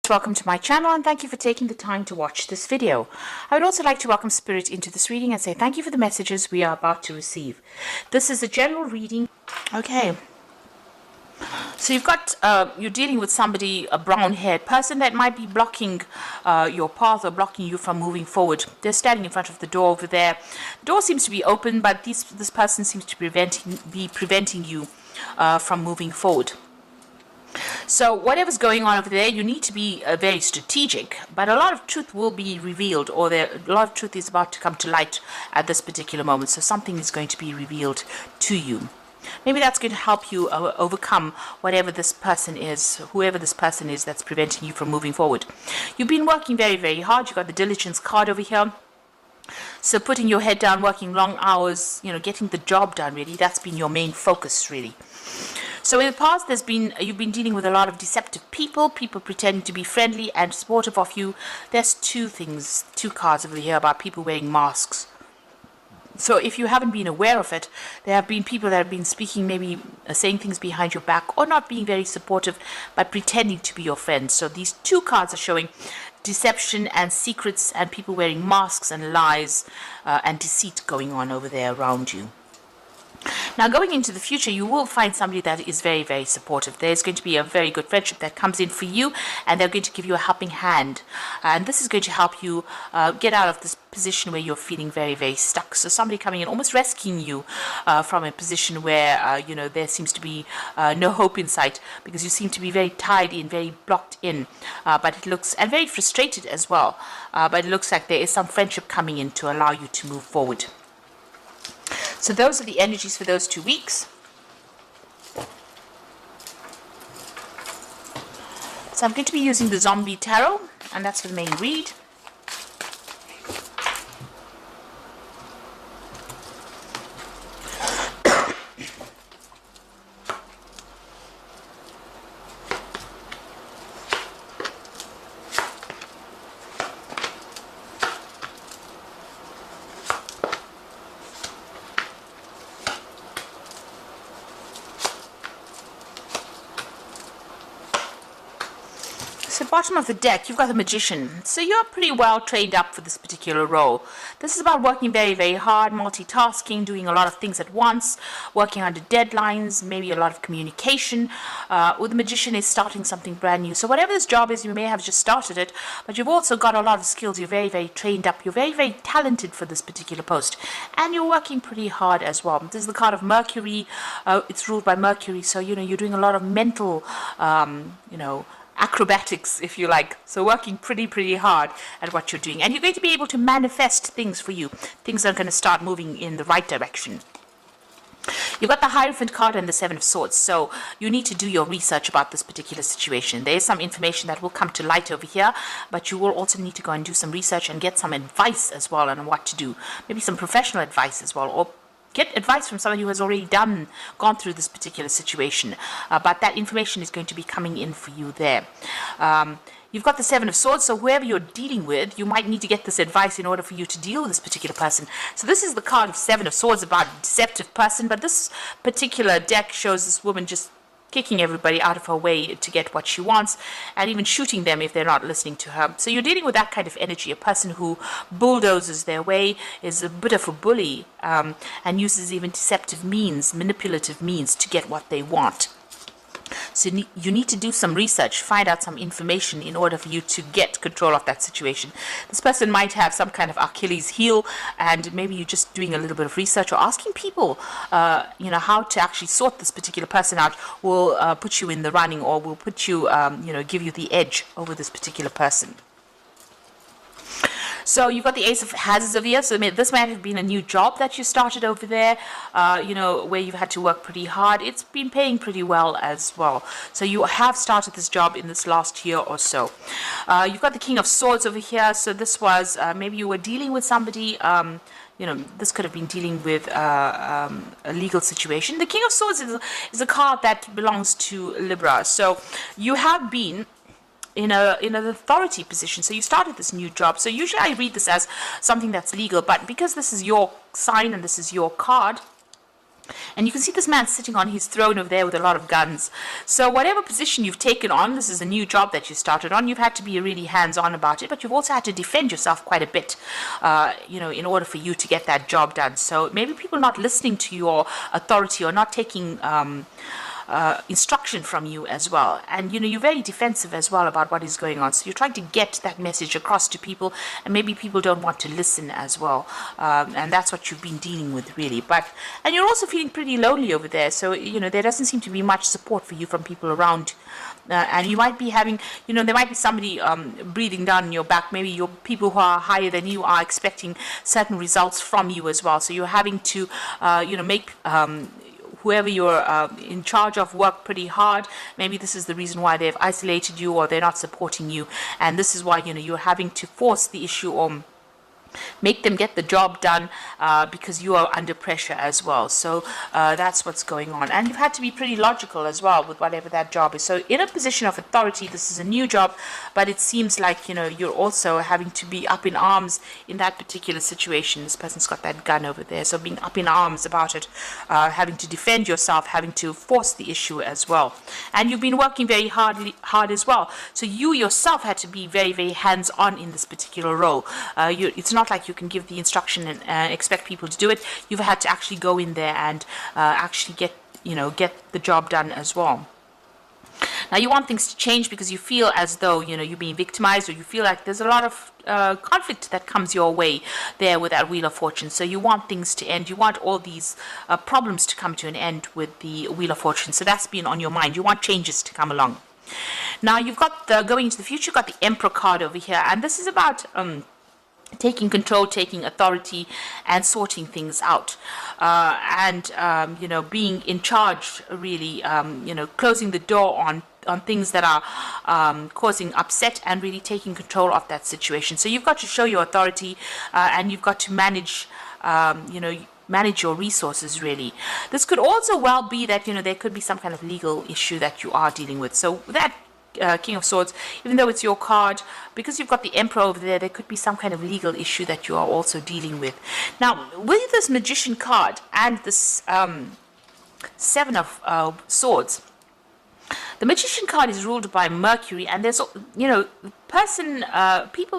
Welcome to my channel and thank you for taking the time to watch this video. I would also like to welcome Spirit into this reading and say thank you for the messages we are about to receive. This is a general reading. Okay. So you're dealing with somebody, a brown-haired person that might be blocking your path or blocking you from moving forward. They're standing in front of the door over there. The door seems to be open, but this person seems to be preventing you from moving forward. So whatever's going on over there, you need to be very strategic, but a lot of truth will be revealed, or a lot of truth is about to come to light at this particular moment. So something is going to be revealed to you. Maybe that's going to help you overcome whatever this person is, whoever this person is that's preventing you from moving forward. You've been working very, very hard. You've got the diligence card over here. So putting your head down, working long hours, getting the job done, really, that's been your main focus, really. So in the past, you've been dealing with a lot of deceptive people pretending to be friendly and supportive of you. There's two cards over here about people wearing masks. So if you haven't been aware of it, there have been people that have been speaking, maybe saying things behind your back, or not being very supportive, but pretending to be your friends. So these two cards are showing deception and secrets and people wearing masks and lies and deceit going on over there around you. Now, going into the future, you will find somebody that is very, very supportive. There's going to be a very good friendship that comes in for you, and they're going to give you a helping hand. And this is going to help you get out of this position where you're feeling very, very stuck. So somebody coming in, almost rescuing you from a position where, there seems to be no hope in sight, because you seem to be very tied in, very blocked in. And very frustrated as well. But it looks like there is some friendship coming in to allow you to move forward. So those are the energies for those 2 weeks. So I'm going to be using the Zombie Tarot, and that's for the main read. So bottom of the deck, you've got the Magician. So you're pretty well trained up for this particular role. This is about working very, very hard, multitasking, doing a lot of things at once, working under deadlines, maybe a lot of communication. With the Magician is starting something brand new. So whatever this job is, you may have just started it, but you've also got a lot of skills. You're very, very trained up. You're very, very talented for this particular post. And you're working pretty hard as well. This is the card of Mercury. It's ruled by Mercury. So, you're doing a lot of mental, acrobatics, if you like. So working pretty hard at what you're doing. And you're going to be able to manifest things for you. Things are going to start moving in the right direction. You've got the Hierophant card and the Seven of Swords. So you need to do your research about this particular situation. There is some information that will come to light over here, but you will also need to go and do some research and get some advice as well on what to do. Maybe some professional advice as well, or get advice from somebody who has already gone through this particular situation. But that information is going to be coming in for you there. You've got the Seven of Swords, so whoever you're dealing with, you might need to get this advice in order for you to deal with this particular person. So this is the card of Seven of Swords about a deceptive person, but this particular deck shows this woman just kicking everybody out of her way to get what she wants, and even shooting them if they're not listening to her. So you're dealing with that kind of energy, a person who bulldozes their way, is a bit of a bully, and uses even deceptive means, manipulative means to get what they want. So you need to do some research, find out some information in order for you to get control of that situation. This person might have some kind of Achilles heel, and maybe you're just doing a little bit of research or asking people, how to actually sort this particular person out will put you in the running, or will put you, give you the edge over this particular person. So you've got the Ace of Hazards over here. So this might have been a new job that you started over there, where you've had to work pretty hard. It's been paying pretty well as well. So you have started this job in this last year or so. You've got the King of Swords over here. So this was, maybe you were dealing with somebody, this could have been dealing with a legal situation. The King of Swords is a card that belongs to Libra. So you have been in an authority position. So you started this new job. So usually I read this as something that's legal, but because this is your sign and this is your card, And you can see this man sitting on his throne over there with a lot of guns. So whatever position you've taken on, this is a new job that you started on, you've had to be really hands-on about it, but you've also had to defend yourself quite a bit, in order for you to get that job done. So maybe people not listening to your authority or not taking instruction from you as well, and you're very defensive as well about what is going on, so you're trying to get that message across to people, and maybe people don't want to listen as well, and that's what you've been dealing with really. And you're also feeling pretty lonely over there, so there doesn't seem to be much support for you from people around. And you might be having, there might be somebody breathing down your back. Maybe your people who are higher than you are expecting certain results from you as well. So you're having to, make whoever you're in charge of work pretty hard. Maybe this is the reason why they've isolated you, or they're not supporting you. And this is why, you're having to force the issue on, make them get the job done, because you are under pressure as well. So that's what's going on, and you've had to be pretty logical as well with whatever that job is. So in a position of authority, this is a new job, but it seems like you're also having to be up in arms in that particular situation. This person's got that gun over there, so being up in arms about it, having to defend yourself, having to force the issue as well. And you've been working very hard as well, so you yourself had to be very, very hands-on in this particular role. It's not like you can give the instruction and expect people to do it. You've had to actually go in there and actually get the job done as well. Now you want things to change because you feel as though you're being victimized, or you feel like there's a lot of conflict that comes your way there with that Wheel of Fortune. So you want things to end. You want all these problems to come to an end with the Wheel of Fortune. So that's been on your mind. You want changes to come along. Now you've got going into the future. You've got the Emperor card over here, and this is about taking control, taking authority, and sorting things out, and being in charge, really, closing the door on things that are causing upset, and really taking control of that situation. So you've got to show your authority, and you've got to manage manage your resources, really. This could also well be that there could be some kind of legal issue that you are dealing with. So that King of Swords, even though it's your card, because you've got the Emperor over there, there could be some kind of legal issue that you are also dealing with. Now, with this Magician card and this Seven of Swords, the Magician card is ruled by Mercury, and there's, people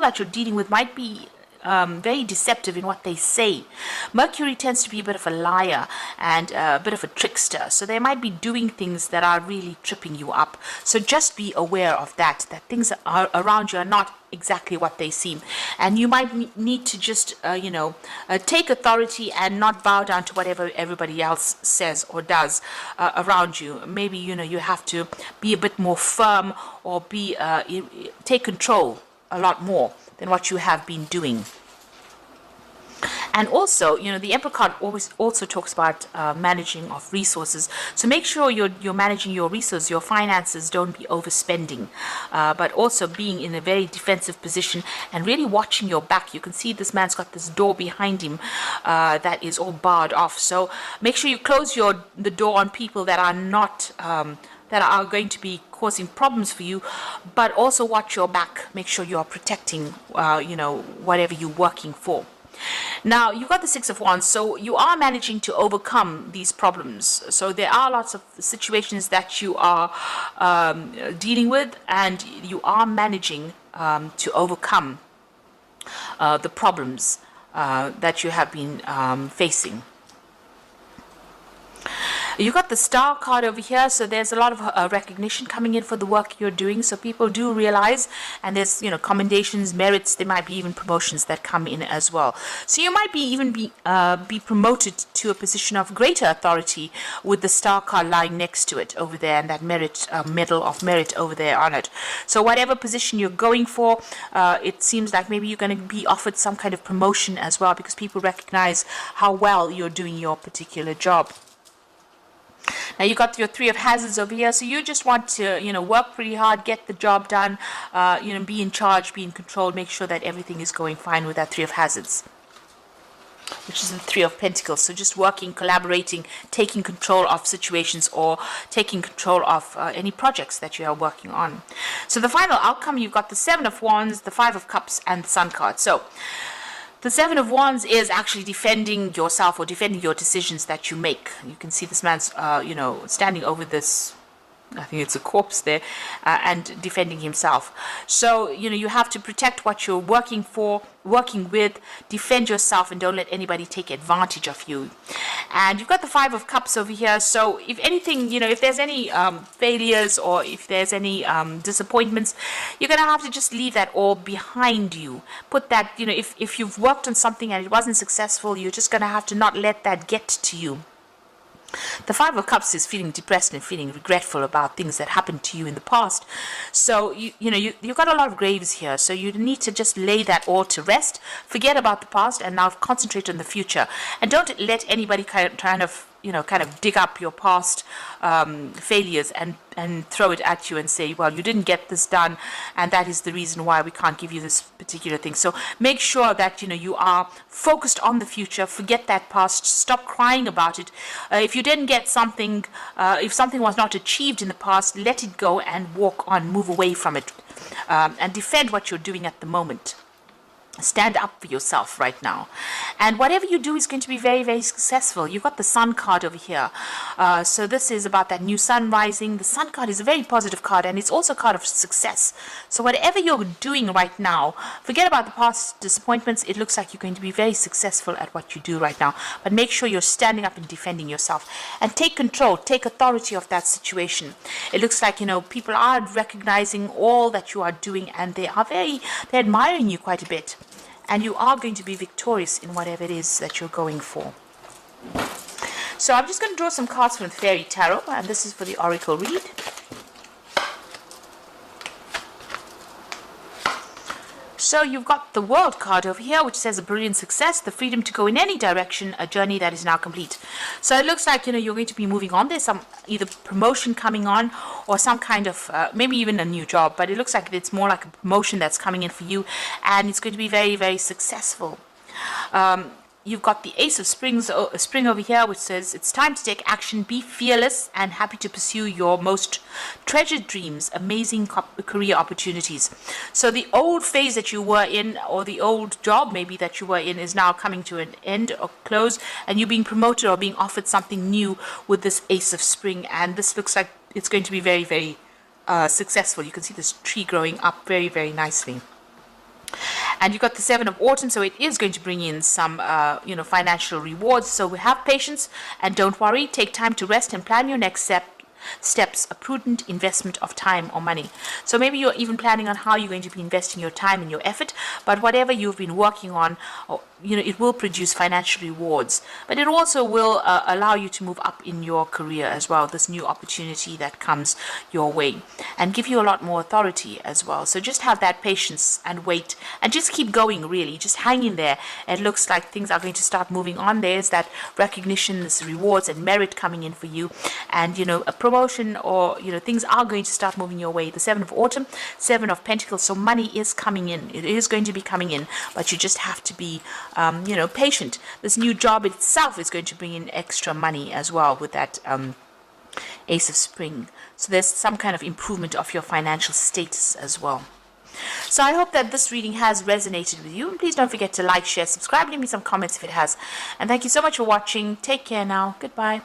that you're dealing with might be very deceptive in what they say. Mercury tends to be a bit of a liar and a bit of a trickster, so they might be doing things that are really tripping you up. So just be aware of that things are around you are not exactly what they seem, and you might need to just take authority and not bow down to whatever everybody else says or does around you. Maybe you have to be a bit more firm, or take control a lot more than what you have been doing. And also, the Emperor card always also talks about managing of resources. So make sure you're managing your resources, your finances. Don't be overspending, but also being in a very defensive position and really watching your back. You can see this man's got this door behind him that is all barred off. So make sure you close the door on people that are not that are going to be causing problems for you, but also watch your back. Make sure you are protecting, whatever you're working for. Now, you've got the Six of Wands, so you are managing to overcome these problems. So there are lots of situations that you are dealing with, and you are managing to overcome the problems that you have been facing. You've got the Star card over here, so there's a lot of recognition coming in for the work you're doing. So people do realize, and there's commendations, merits. There might be even promotions that come in as well. So you might be promoted to a position of greater authority with the Star card lying next to it over there, and that medal of merit over there on it. So whatever position you're going for, it seems like maybe you're going to be offered some kind of promotion as well, because people recognize how well you're doing your particular job. Now you got your Three of Hazards over here, so you just want to, work pretty hard, get the job done, be in charge, be in control, make sure that everything is going fine with that Three of Hazards, which is the Three of Pentacles. So just working, collaborating, taking control of situations, or taking control of any projects that you are working on. So the final outcome, you've got the Seven of Wands, the Five of Cups, and the Sun card. So The Seven of Wands is actually defending yourself or defending your decisions that you make. You can see this man's, standing over this, I think it's a corpse there, and defending himself. So, you have to protect what you're working with, defend yourself, and don't let anybody take advantage of you. And you've got the Five of Cups over here. So if anything, if there's any failures or if there's any disappointments, you're going to have to just leave that all behind you. Put that, if you've worked on something and it wasn't successful, you're just going to have to not let that get to you. The Five of Cups is feeling depressed and feeling regretful about things that happened to you in the past. So, you've got a lot of graves here. So you need to just lay that all to rest. Forget about the past and now concentrate on the future. And don't let anybody kind of dig up your past failures and throw it at you and say, well, you didn't get this done, and that is the reason why we can't give you this particular thing. So make sure that you are focused on the future. Forget that past. Stop crying about it. If you didn't get something, if something was not achieved in the past, let it go and walk on, move away from it, and defend what you're doing at the moment. Stand up for yourself right now, and whatever you do is going to be very, very successful. You've got the Sun card over here, so this is about that new sun rising. The Sun card is a very positive card, and it's also a card of success. So whatever you're doing right now, forget about the past disappointments. It looks like you're going to be very successful at what you do right now, but make sure you're standing up and defending yourself, and take control, take authority of that situation. It looks like people are recognizing all that you are doing, and they're admiring you quite a bit. And you are going to be victorious in whatever it is that you're going for. So I'm just going to draw some cards from the Fairy Tarot, and this is for the Oracle read. So you've got the World card over here, which says a brilliant success, the freedom to go in any direction, a journey that is now complete. So it looks like, you're going to be moving on. There's some either promotion coming on or some kind of, maybe even a new job, but it looks like it's more like a promotion that's coming in for you, and it's going to be very, very successful. You've got the Ace of Spring over here, which says it's time to take action, be fearless, and happy to pursue your most treasured dreams, amazing career opportunities. So the old phase that you were in, or the old job maybe that you were in, is now coming to an end or close, and you're being promoted or being offered something new with this Ace of Spring. And this looks like it's going to be very, very successful. You can see this tree growing up very, very nicely. And you've got the Seven of Autumn, so it is going to bring in some, financial rewards. So have patience and don't worry. Take time to rest and plan your next steps, a prudent investment of time or money. So maybe you're even planning on how you're going to be investing your time and your effort, but whatever you've been working on, it will produce financial rewards, but it also will allow you to move up in your career as well, this new opportunity that comes your way, and give you a lot more authority as well. So just have that patience and wait, and just keep going, really. Just hang in there. It looks like things are going to start moving on. There's that recognition, this rewards and merit coming in for you, and a promotion, or things are going to start moving your way. The Seven of Autumn, Seven of Pentacles, so money is coming in. It is going to be coming in, but you just have to be patient. This new job itself is going to bring in extra money as well with that Ace of Spring. So there's some kind of improvement of your financial status as well. So I hope that this reading has resonated with you. And please don't forget to like, share, subscribe, leave me some comments if it has. And thank you so much for watching. Take care now. Goodbye.